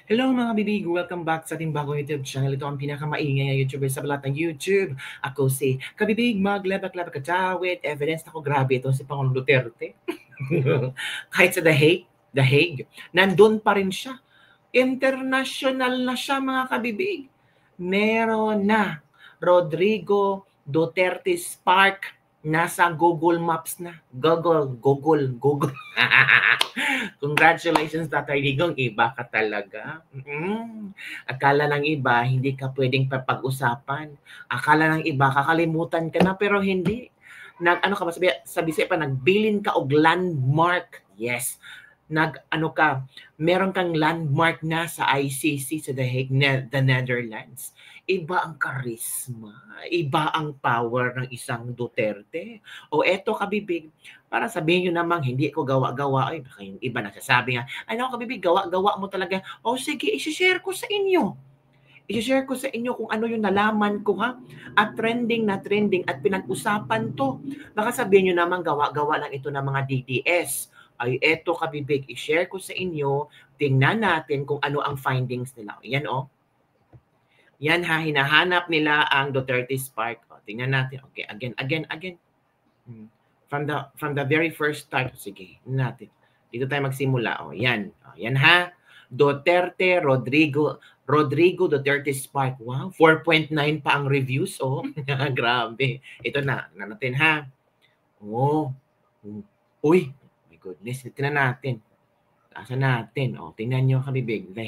Hello mga bibig! Welcome back sa ating bagong YouTube channel. Ito ang pinakamaingay na YouTuber sa balat ng YouTube. Ako si Kabibig, maglabak-labak katawit. Evidence na ko, grabe ito si Pangulong Duterte. Kahit sa The Hague, nandun pa rin siya. International na siya mga kabibig. Meron na Rodrigo Duterte Spark nasa Google Maps na. Google. Congratulations, Tatay Digong. Iba ka talaga. Akala ng iba, hindi ka pwedeng papag-usapan. Akala ng iba, kakalimutan ka na, pero hindi. Ano ka ba, sabi pa, nagbilin ka og landmark. Yes. Meron kang landmark na sa ICC sa The Hague, the Netherlands. Iba ang karisma, iba ang power ng isang Duterte. O eto kabibig, para sabihin nyo namang hindi ko gawa-gawa. Ay, baka yung iba nagsasabi nga, ano kabibig, gawa-gawa mo talaga. O sige, isi-share ko sa inyo. I-share ko sa inyo kung ano yung nalaman ko ha. At trending at pinag-usapan to. Baka sabihin nyo naman gawa-gawa lang ito ng mga DDS. Ay eto kabibig, i-share ko sa inyo. Tingnan natin kung ano ang findings nila. Yan o. Yan ha, hinahanap nila ang Duterte Spark. O, tingnan natin. Okay, again. From the very first start. Sige, natin. Dito tayo magsimula. O, yan. O, yan ha. Duterte, Rodrigo Duterte Spark. Wow, 4.9 pa ang reviews. Oh, grabe. Ito na natin ha. Oh. Uy, my goodness. Tingnan natin. Asa natin? Oh, tingnan niyo kabibig. The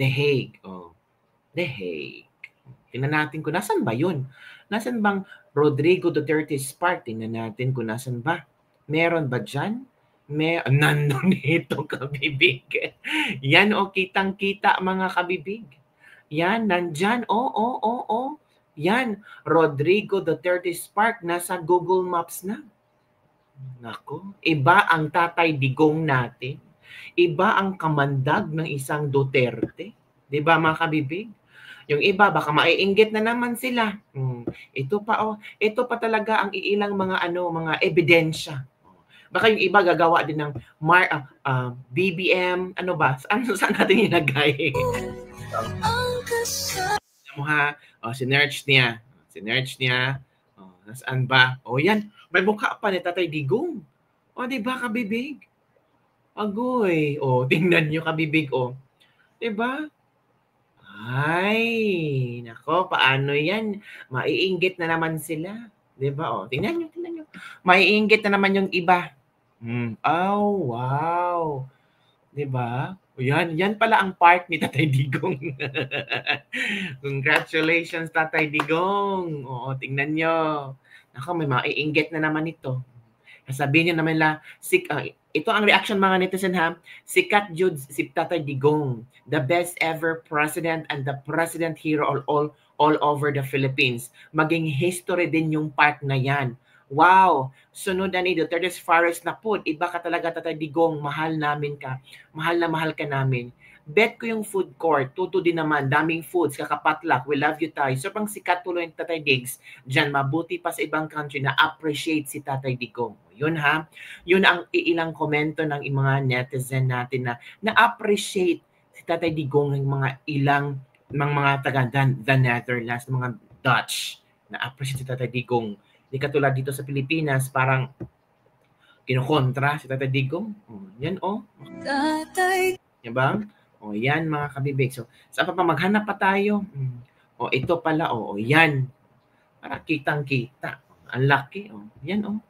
Hague. Oh. The Hague. Tingnan natin kung nasan ba 'yun. Nasan bang Rodrigo Duterte Spark? Tingnan natin kung nasan ba. Meron ba diyan? Nandun ito kabibig. Yan o, kitang-kita mga kabibig. Yan, nandyan. Oo. Yan, Rodrigo Duterte Spark nasa Google Maps na. Nako, iba ang Tatay Digong natin. Iba ang kamandag ng isang Duterte. 'Di ba mga kabibig? Yung iba baka maiinggit na naman sila. Ito pa talaga ang iilang mga ebidensya. Baka yung iba gagawa din ng BBM, ano ba? Saan natin ilagay? Mo ha, sinerch niya. Nasaan ba? Yan. May mukha pa ni Tatay Digong. Di ba kabibig? Agoy. Tingnan nyo kabibig. Di ba? Ay, nako, paano yan? Maiinggit na naman sila. Di ba? Tingnan nyo. Maiinggit na naman yung iba. Oh, wow. 'Di ba? Yan pala ang part ni Tatay Digong. Congratulations, Tatay Digong. Tingnan nyo. Nako, may maiinggit na naman ito. Sabihin niyo naman ito ang reaction mga netizen ha. Sikat jud si Tatay Digong, the best ever president and the president hero all over the Philippines. Maging history din yung part na yan. Wow! Sunod na ni Duterte Fares na po. Iba ka talaga, Tatay Digong. Mahal namin ka. Mahal na mahal ka namin. Bet ko yung food court. Tuto din naman. Daming foods. Kakapatlak. We love you, Tay. So, pang sikat tuloy yung Tatay Diggs. Diyan, mabuti pa sa ibang country na appreciate si Tatay Digong. Yun ha. Yun ang ilang komento ng mga netizen natin na na-appreciate si Tatay Digong ng mga taga the Netherlands, mga Dutch. Na-appreciate si Tatay Digong. Hindi katulad dito sa Pilipinas, parang kinukontra si Tatay Digong. Yan Tatay. Diba? Yan mga kabibig. So, saan pa maghanap pa tayo? Ito pala. Yan. Para kitang-kita. Ang laki. Yan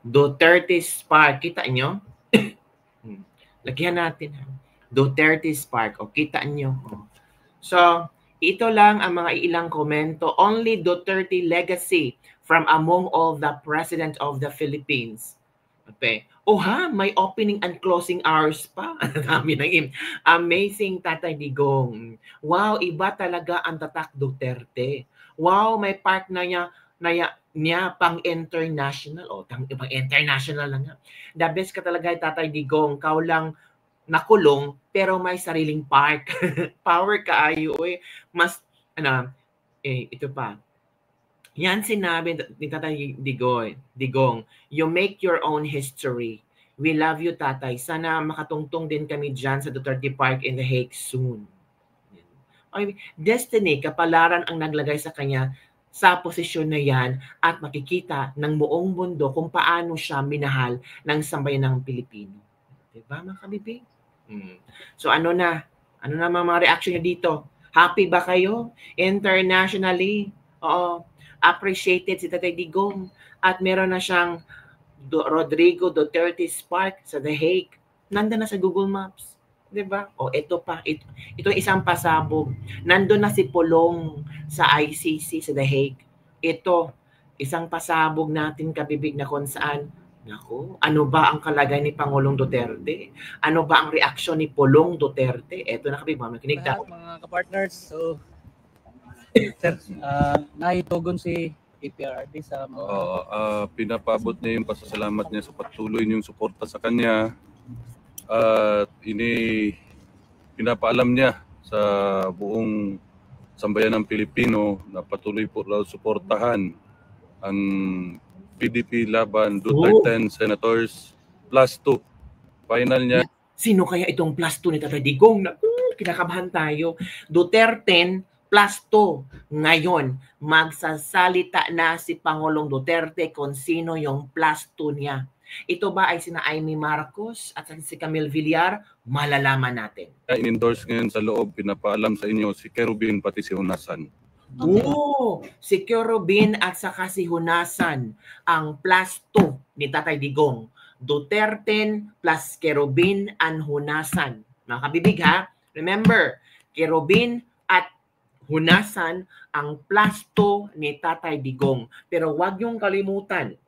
Duterte Spark. Kita nyo? Lagyan natin. Duterte Spark. Kita nyo. So, ito lang ang mga ilang komento. Only Duterte legacy from among all the President of the Philippines. Okay. May opening and closing hours pa. Amazing, Tatay Digong. Wow, iba talaga ang tatak Duterte. Wow, may part na niya pang international. Pang international lang nga. The best ka talaga, Tatay Digong. Kau lang nakulong pero may sariling park. Power kaayo. Mas ito pa. Yan sinabi ni Tatay Digong, you make your own history. We love you, tatay. Sana makatungtong din kami dyan sa Duterte Park in The Hague soon. Okay. Destiny, kapalaran ang naglagay sa kanya sa posisyon na yan at makikita ng buong mundo kung paano siya minahal ng sambayan ng Pilipino. Diba, mga kabibig? So ano na mga reaction niyo dito? Happy ba kayo? Internationally, appreciated si Tatay Digong at meron na siyang Rodrigo Duterte Park sa The Hague. Nandun na sa Google Maps. Diba? Ito pa. Ito isang pasabog. Nandun na si Pulong sa ICC sa The Hague. Ito, isang pasabog natin kabibig na kung saan, naku, ano ba ang kalagay ni Pangulong Duterte? Ano ba ang reaksyon ni Pulong Duterte? Ito na kabibig, makinig tayo. Mga kapartners, so, sir, naitugon si PPRD sa mga... pinapabot niya yung pasasalamat niya sa patuloy niyong suporta sa kanya. At pinapaalam niya sa buong sambayan ng Pilipino na patuloy po raw suportahan ang PDP laban Duterte Senators +2. Final niya. Sino kaya itong +2 ni Tatay Digong? Kinakabahan tayo. Duterte +2. Ngayon, magsasalita na si Pangulong Duterte kung sino yung +2 niya. Ito ba ay sina Amy Marcos at si Camille Villar? Malalaman natin. In-endorse ngayon sa loob, pinapaalam sa inyo si Kerubin pati si Hunasan. Si Kerubin at saka si Hunasan ang +2 ni Tatay Digong. Duterte plus Kerubin and Hunasan. Mga kabibig ha? Remember, Kerubin at Hunasan ang +2 ni Tatay Digong. Pero wag yung kalimutan,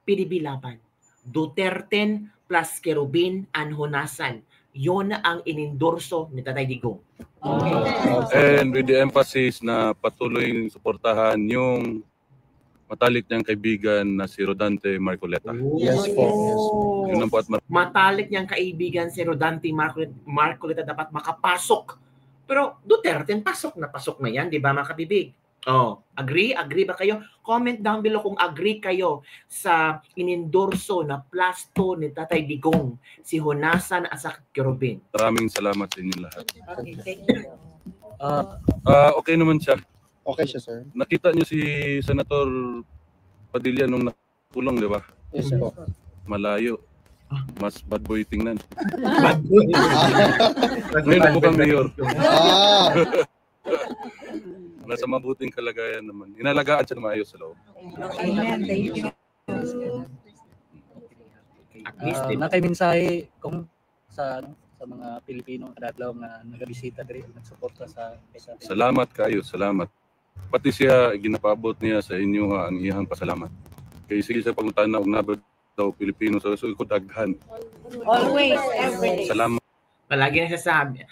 PDP laban. Duterte plus Kerubin and Hunasan. Yon ang inendorso ni Tatay Digong. And with the emphasis na patuloy suportahan yung matalik niyang kaibigan na si Rodante Marcoleta. Yes po. Yun ang matalik niyang kaibigan si Rodante Marcoleta dapat makapasok. Pero Duterte, pasok na yan, di ba mga kabibig? Agree? Agree ba kayo? Comment down below kung agree kayo sa inendorso na +2 ni Tatay Digong, si Hunasan at sa Kerubin. Maraming salamat sa inyo lahat. Okay, thank you. Okay naman siya. Okay siya, sir. Nakita niyo si Senator Padilla nung nakulong, di ba? Yes po. Malayo. Mas bad boy tingnan. Bad boy. Ngayon mukhang mayor. Nasa mabuting kalagayan naman. Inalagaan siya na maayos sa loob. Amen. Thank you. Nakaimensahe kung sa mga Pilipino kadadlaw na nagabisita diri nagsuporta sa Salamat kayo, salamat. Pati siya ginapabot niya sa inyo ang iyang pasalamat. Kay sige sa pangutana og nabod daw Pilipino sa ko daghan. Always, every day. Salamat. Palagi na sasabi,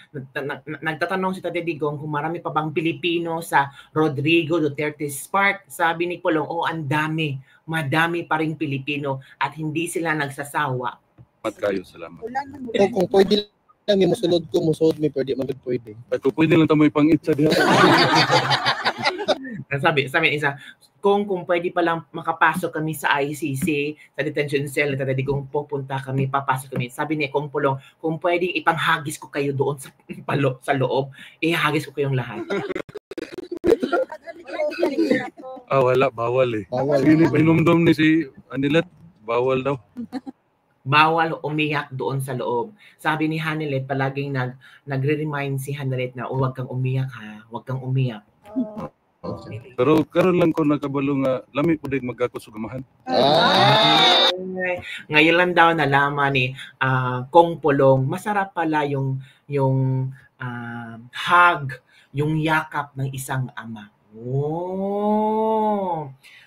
nagtatanong si Tatay Digong kung marami pa bang Pilipino sa Rodrigo Duterte Park. Sabi ni Pulong, ang dami. Madami pa ring Pilipino at hindi sila nagsasawa. Salamat kayo, salamat. Kung pwede lang yung musunod ko, pwede magpwede. At kung pwede lang tamoy pang-itsa diha. Sabi isa, kung pwede pa lang makapasok kami sa ICC, sa detention cell, Tatay Digong, pupunta kami, papasok kami. Sabi ni Kong Pulong, kung pwedeng ipanghagis ko kayo doon sa loob, ihagis ko kayong lahat. Wala, bawal eh. Bawal. Pinumdum ni si Anilet, bawal daw. Bawal umiyak doon sa loob. Sabi ni Hanilet, palaging nagre-remind si Hanilet na, huwag kang umiyak ha, huwag kang umiyak. Pero karon lang ko nakabalo nga lami po din magkakosugamahan. Ngayon lang daw nalaman ni Kong Pulong, masarap pala yung hug, yung yakap ng isang ama.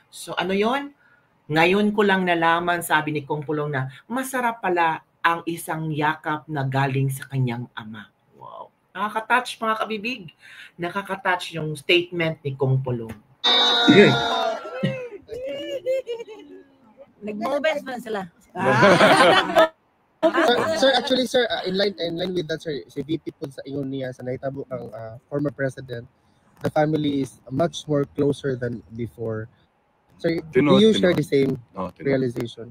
So ano yon? Ngayon ko lang nalaman, sabi ni Kong Pulong, na masarap pala ang isang yakap na galing sa kanyang ama. Wow. Nakaka-touch mga kabibig. Nakaka-touch yung statement ni Kong Pulong. Nag-moments man sila. Sir, actually, sir, in line with that, sir, si VP po sa inyo niya, sa naitabo kang former president, the family is much more closer than before. Sir, do you share the same realization?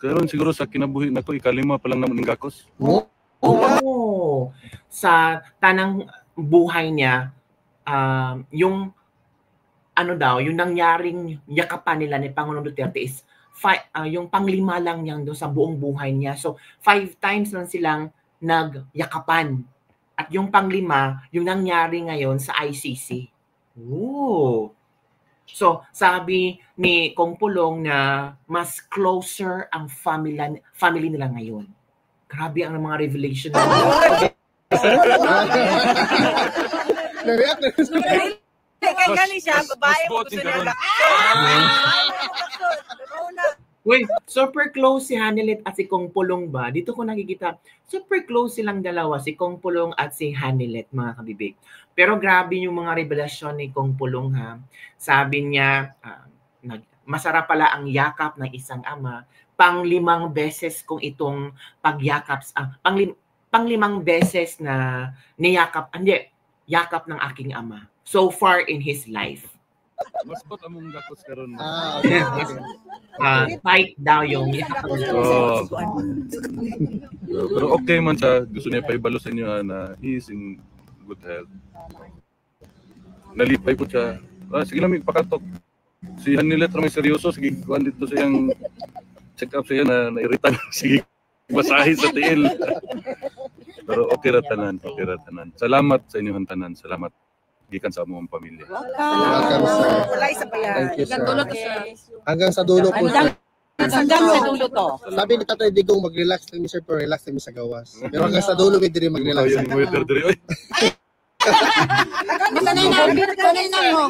Karon siguro sa kinabuhi nako ikalima pa lang naman ng gakos. Oo. Sa tanang buhay niya, yung ano daw, yung nangyaring yakapan nila ni Pangulong Duterte is yung panglima lang niyan doon sa buong buhay niya. So, 5 times lang silang nagyakapan. At yung panglima, yung nangyari ngayon sa ICC. Ooh. So, sabi ni Kong Pulong na mas closer ang family nila ngayon. Grabe ang mga revelation nila. Na-react na Kaya galing siya, babae mo gusto niya. Wait, super close si Hanilet at si Kong Pulong ba? Dito ko nakikita, super close silang dalawa, si Kong Pulong at si Hanilet, mga kabibig. Pero grabe yung mga revelasyon ni Kong Pulong ha. Sabi niya, masarap pala ang yakap ng isang ama. Pang-5 beses kung itong pagyakap, pang-5 beses na yakap ng aking ama. So far in his life. Mas pot among gakos karon. Okay. Fight daw yung yakap. Oh. Pero okay man siya, gusto niya paibalo sa inyo na he is in good health. Nalipay po siya. Sige lang pakatok. Si Hanilet may seryoso, sige kuan dito sa yang check up siya na nairitan. Sige basahin sa tiil. Pero okay ra tanan. Salamat sa inyong tanan. Salamat gikan sa among pamilya. Welcome, sir. Wala isa pa yan. Thank you, sir. Dulo to, sir. Hanggang sa dulo po, sir. Hanggang sa dulo to. Sabi ni Tatay Digong, mag-relax lang ni sir, pero relax lang sa gawas. Pero hanggang sa dulo, may diri mag-relax. Yung weather diri oy.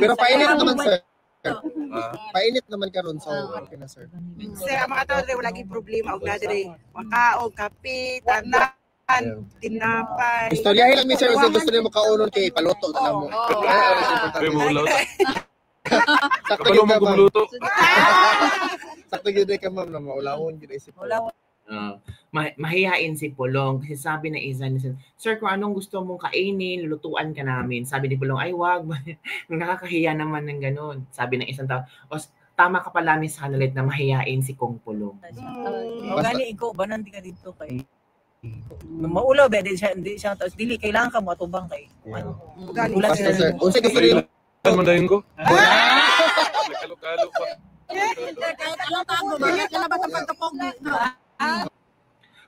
Pero painit naman, sir. Painit naman karon so okay na, sir. Sir, ang mga tao wala gid problema og nadire. Makaog, kape, tanan, tinapay. Istoryahin lang ni sir, kung gusto niyo makaunon kay paluto na mo. Kaya mo ulaw ta. Sakto Kapalo gyud mo ka, ma'am. gumuluto. Sakto gyud ka, ma'am, na maulawon gyud isip. Mahihain si Pulong kasi sabi na isa niya, sir, kung anong gusto mong kainin, lulutuan ka namin. Sabi ni Pulong, ay wag, nakakahiya naman ng ganun. Sabi ng isang tao, tama ka pala sa Hanilet na mahihain si Kong Pulong. Gani ikaw banan di ka dito kay maulaw ba di siya tapos dili kailangan ka mo atubang kay ano ugali Pastor, sir. Unsa gusto niyo? Ano man dayon ko? Kalo-kalo pa.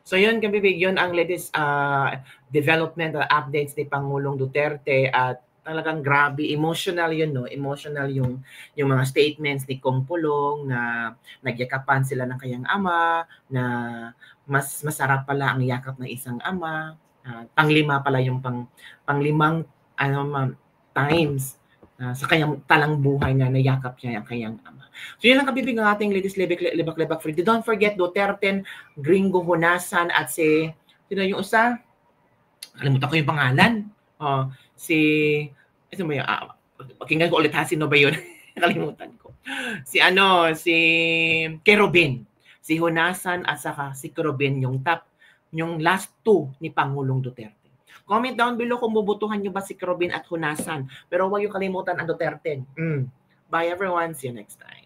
So yun, kabibig, yun ang latest development or updates ni Pangulong Duterte at talagang grabe, emotional yun, no? Emotional yung mga statements ni Kong Pulong na nagyakapan sila ng kanyang ama, na mas masarap pala ang yakap ng isang ama, panglima pala yung panglimang times sa kanyang talang buhay na nayakap niya ang kanyang ama. So yun ang kabibig ng ating latest Libak-Libak Free. Don't forget Duterte, Gringo Honasan at sino yung isa? Kalimutan ko yung pangalan. Ito mo yung, pakinggan ko ulit ha, sino ba yun? Nakalimutan ko. Si Kerobin. Si Honasan at saka si Kerobin yung last 2 ni Pangulong Duterte. Comment down below kung bubutuhan nyo ba si Kerobin at Honasan. Pero huwag yung kalimutan ang Duterte. Bye everyone. See you next time.